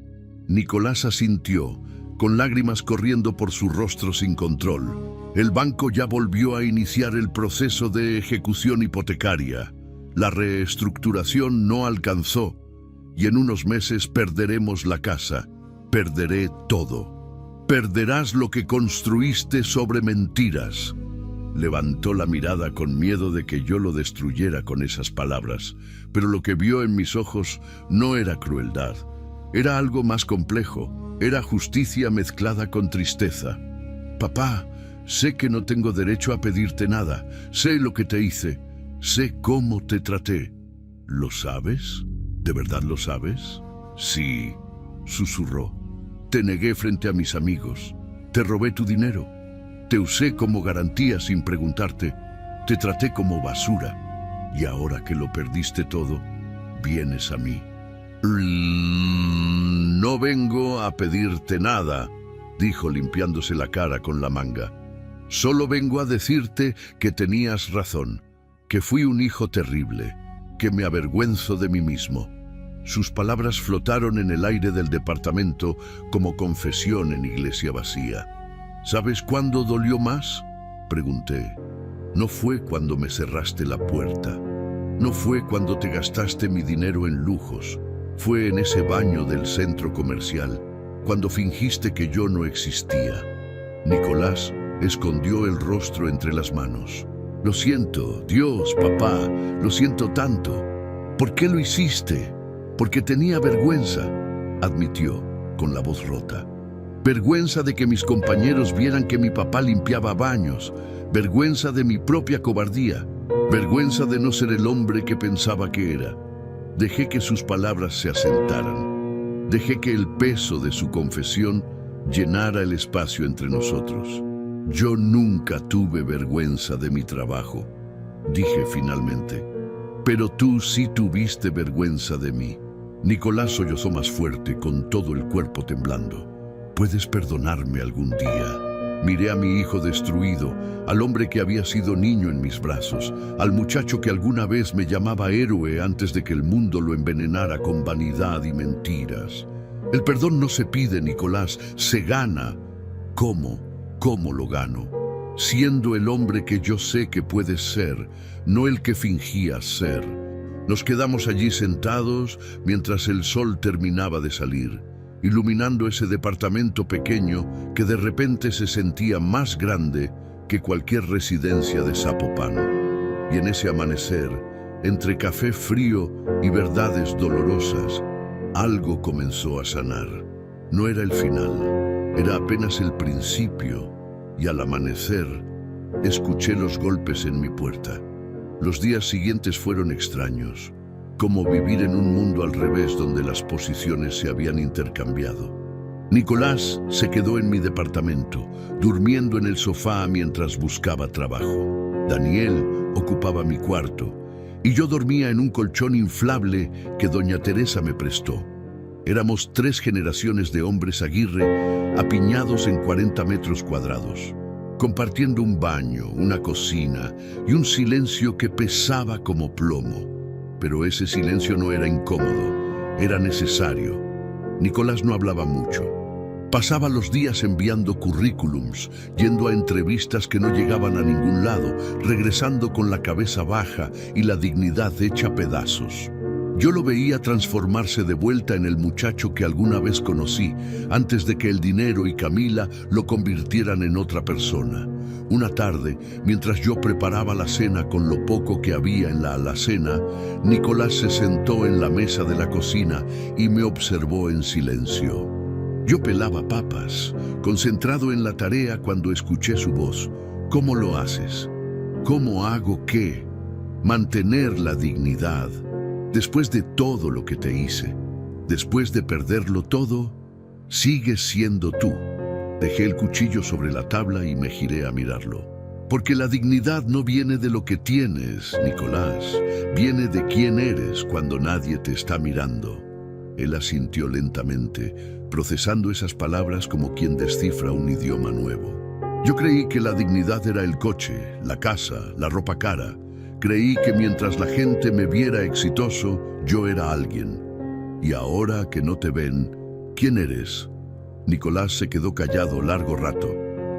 Nicolás asintió, con lágrimas corriendo por su rostro sin control. El banco ya volvió a iniciar el proceso de ejecución hipotecaria. La reestructuración no alcanzó, y en unos meses perderemos la casa. Perderé todo. Perderás lo que construiste sobre mentiras. Levantó la mirada con miedo de que yo lo destruyera con esas palabras, pero lo que vio en mis ojos no era crueldad. Era algo más complejo, era justicia mezclada con tristeza. «Papá, sé que no tengo derecho a pedirte nada, sé lo que te hice, sé cómo te traté». «¿Lo sabes? ¿De verdad lo sabes?» «Sí», susurró. «Te negué frente a mis amigos, te robé tu dinero. Te usé como garantía sin preguntarte, te traté como basura, y ahora que lo perdiste todo, vienes a mí». «No vengo a pedirte nada», dijo limpiándose la cara con la manga. «Solo vengo a decirte que tenías razón, que fui un hijo terrible, que me avergüenzo de mí mismo». Sus palabras flotaron en el aire del departamento como confesión en iglesia vacía. «¿Sabes cuándo dolió más?», pregunté. «No fue cuando me cerraste la puerta. No fue cuando te gastaste mi dinero en lujos. Fue en ese baño del centro comercial, cuando fingiste que yo no existía». Nicolás escondió el rostro entre las manos. «Lo siento, Dios, papá, lo siento tanto». «¿Por qué lo hiciste?». «Porque tenía vergüenza», admitió, con la voz rota. «Vergüenza de que mis compañeros vieran que mi papá limpiaba baños, vergüenza de mi propia cobardía, vergüenza de no ser el hombre que pensaba que era». Dejé que sus palabras se asentaran. Dejé que el peso de su confesión llenara el espacio entre nosotros. «Yo nunca tuve vergüenza de mi trabajo», dije finalmente. «Pero tú sí tuviste vergüenza de mí». Nicolás sollozó más fuerte, con todo el cuerpo temblando. «¿Puedes perdonarme algún día?». Miré a mi hijo destruido, al hombre que había sido niño en mis brazos, al muchacho que alguna vez me llamaba héroe antes de que el mundo lo envenenara con vanidad y mentiras. «El perdón no se pide, Nicolás, se gana». «¿Cómo? ¿Cómo lo gano?». «Siendo el hombre que yo sé que puedes ser, no el que fingías ser». Nos quedamos allí sentados mientras el sol terminaba de salir, iluminando ese departamento pequeño que de repente se sentía más grande que cualquier residencia de Zapopan. Y en ese amanecer, entre café frío y verdades dolorosas, algo comenzó a sanar. No era el final, era apenas el principio, y al amanecer, escuché los golpes en mi puerta. Los días siguientes fueron extraños, como vivir en un mundo al revés donde las posiciones se habían intercambiado. Nicolás se quedó en mi departamento, durmiendo en el sofá mientras buscaba trabajo. Daniel ocupaba mi cuarto, y yo dormía en un colchón inflable que doña Teresa me prestó. Éramos 3 generaciones de hombres Aguirre apiñados en 40 metros cuadrados, compartiendo un baño, una cocina y un silencio que pesaba como plomo. Pero ese silencio no era incómodo, era necesario. Nicolás no hablaba mucho. Pasaba los días enviando currículums, yendo a entrevistas que no llegaban a ningún lado, regresando con la cabeza baja y la dignidad hecha pedazos. Yo lo veía transformarse de vuelta en el muchacho que alguna vez conocí, antes de que el dinero y Camila lo convirtieran en otra persona. Una tarde, mientras yo preparaba la cena con lo poco que había en la alacena, Nicolás se sentó en la mesa de la cocina y me observó en silencio. Yo pelaba papas, concentrado en la tarea cuando escuché su voz. ¿Cómo lo haces? ¿Cómo hago qué? Mantener la dignidad. Después de todo lo que te hice, después de perderlo todo, sigues siendo tú. Dejé el cuchillo sobre la tabla y me giré a mirarlo. Porque la dignidad no viene de lo que tienes, Nicolás. Viene de quién eres cuando nadie te está mirando. Él asintió lentamente, procesando esas palabras como quien descifra un idioma nuevo. Yo creí que la dignidad era el coche, la casa, la ropa cara. Creí que mientras la gente me viera exitoso, yo era alguien. Y ahora que no te ven, ¿quién eres? Nicolás se quedó callado largo rato,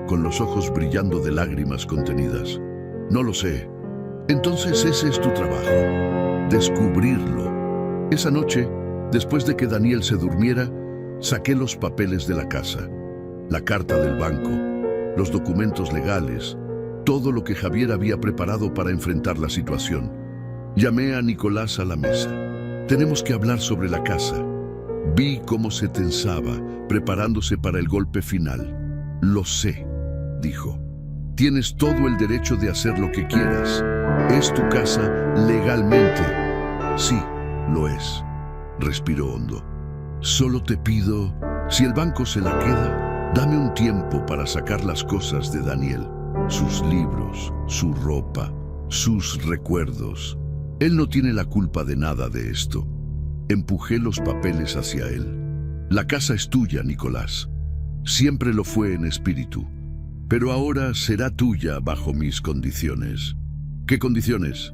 con los ojos brillando de lágrimas contenidas. No lo sé. Entonces ese es tu trabajo, descubrirlo. Esa noche, después de que Daniel se durmiera, saqué los papeles de la casa, la carta del banco, los documentos legales, todo lo que Javier había preparado para enfrentar la situación. Llamé a Nicolás a la mesa. Tenemos que hablar sobre la casa. Vi cómo se tensaba, preparándose para el golpe final. Lo sé, dijo. Tienes todo el derecho de hacer lo que quieras. Es tu casa legalmente. Sí, lo es. Respiró hondo. Solo te pido, si el banco se la queda, dame un tiempo para sacar las cosas de Daniel. Sus libros, su ropa, sus recuerdos. Él no tiene la culpa de nada de esto. Empujé los papeles hacia él. La casa es tuya, Nicolás. Siempre lo fue en espíritu. Pero ahora será tuya bajo mis condiciones. ¿Qué condiciones?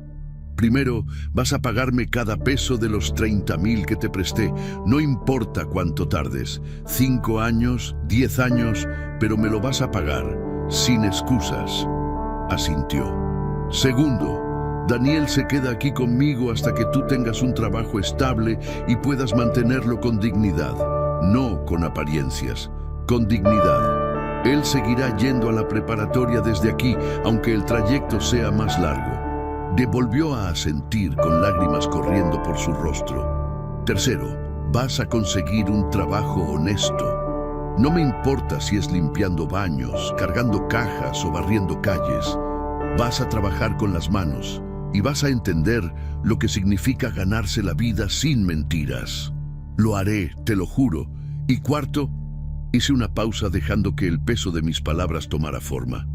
Primero, vas a pagarme cada peso de los 30.000 que te presté. No importa cuánto tardes. 5 años, 10 años, pero me lo vas a pagar. Sin excusas. Asintió. Segundo, Daniel se queda aquí conmigo hasta que tú tengas un trabajo estable y puedas mantenerlo con dignidad. No con apariencias, con dignidad. Él seguirá yendo a la preparatoria desde aquí, aunque el trayecto sea más largo. Volvió a asentir con lágrimas corriendo por su rostro. Tercero, vas a conseguir un trabajo honesto. No me importa si es limpiando baños, cargando cajas o barriendo calles. Vas a trabajar con las manos y vas a entender lo que significa ganarse la vida sin mentiras. Lo haré, te lo juro. Y cuarto, hice una pausa dejando que el peso de mis palabras tomara forma.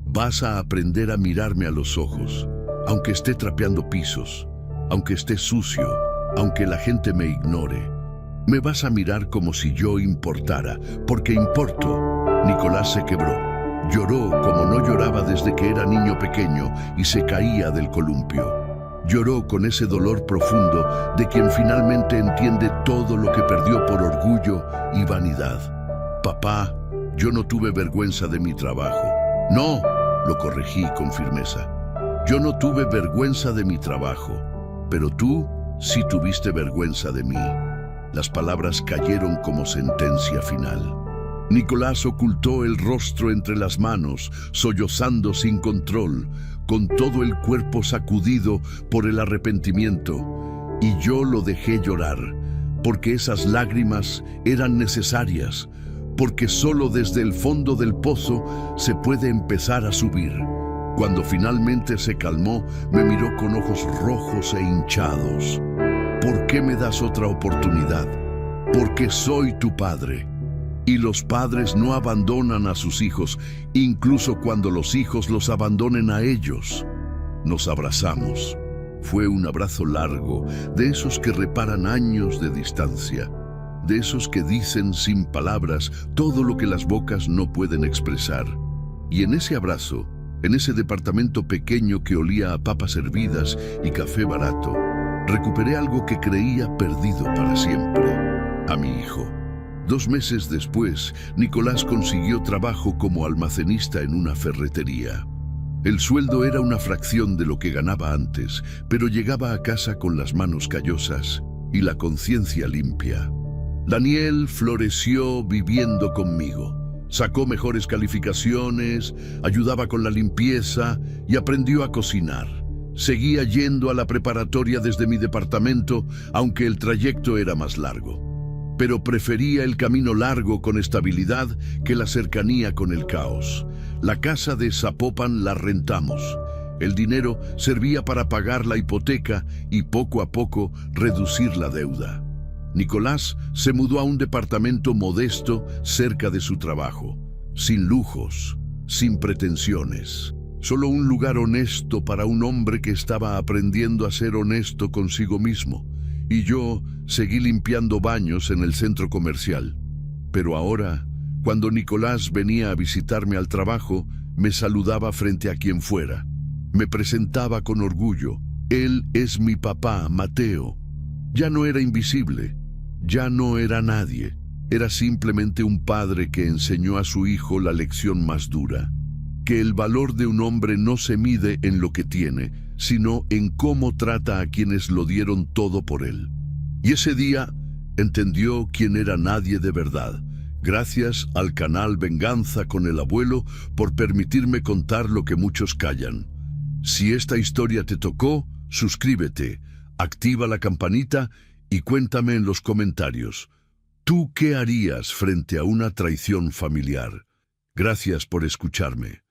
Vas a aprender a mirarme a los ojos, aunque esté trapeando pisos, aunque esté sucio, aunque la gente me ignore. Me vas a mirar como si yo importara, porque importo. Nicolás se quebró. Lloró como no lloraba desde que era niño pequeño y se caía del columpio. Lloró con ese dolor profundo de quien finalmente entiende todo lo que perdió por orgullo y vanidad. Papá, yo no tuve vergüenza de mi trabajo. No, lo corregí con firmeza. Yo no tuve vergüenza de mi trabajo, pero tú sí tuviste vergüenza de mí. Las palabras cayeron como sentencia final. Nicolás ocultó el rostro entre las manos, sollozando sin control, con todo el cuerpo sacudido por el arrepentimiento. Y yo lo dejé llorar, porque esas lágrimas eran necesarias, porque solo desde el fondo del pozo se puede empezar a subir. Cuando finalmente se calmó, me miró con ojos rojos e hinchados. ¿Por qué me das otra oportunidad? Porque soy tu padre. Y los padres no abandonan a sus hijos, incluso cuando los hijos los abandonen a ellos. Nos abrazamos. Fue un abrazo largo, de esos que reparan años de distancia. de esos que dicen sin palabras todo lo que las bocas no pueden expresar. Y en ese abrazo, en ese departamento pequeño que olía a papas hervidas y café barato, recuperé algo que creía perdido para siempre: a mi hijo. 2 meses después, Nicolás consiguió trabajo como almacenista en una ferretería. El sueldo era una fracción de lo que ganaba antes, pero llegaba a casa con las manos callosas y la conciencia limpia. Daniel floreció viviendo conmigo. Sacó mejores calificaciones, ayudaba con la limpieza y aprendió a cocinar. Seguía yendo a la preparatoria desde mi departamento, aunque el trayecto era más largo. Pero prefería el camino largo con estabilidad que la cercanía con el caos. La casa de Zapopan la rentamos. El dinero servía para pagar la hipoteca y poco a poco reducir la deuda. Nicolás se mudó a un departamento modesto cerca de su trabajo, sin lujos, sin pretensiones. Solo un lugar honesto para un hombre que estaba aprendiendo a ser honesto consigo mismo. Y yo seguí limpiando baños en el centro comercial. Pero ahora, cuando Nicolás venía a visitarme al trabajo, me saludaba frente a quien fuera. Me presentaba con orgullo: él es mi papá, Mateo. Ya no era invisible, ya no era nadie. Era simplemente un padre que enseñó a su hijo la lección más dura: que el valor de un hombre no se mide en lo que tiene, sino en cómo trata a quienes lo dieron todo por él. Y ese día entendió quién era Nadie de verdad. Gracias al canal Venganza con el Abuelo por permitirme contar lo que muchos callan. Si esta historia te tocó, suscríbete, activa la campanita y cuéntame en los comentarios: ¿tú qué harías frente a una traición familiar? Gracias por escucharme.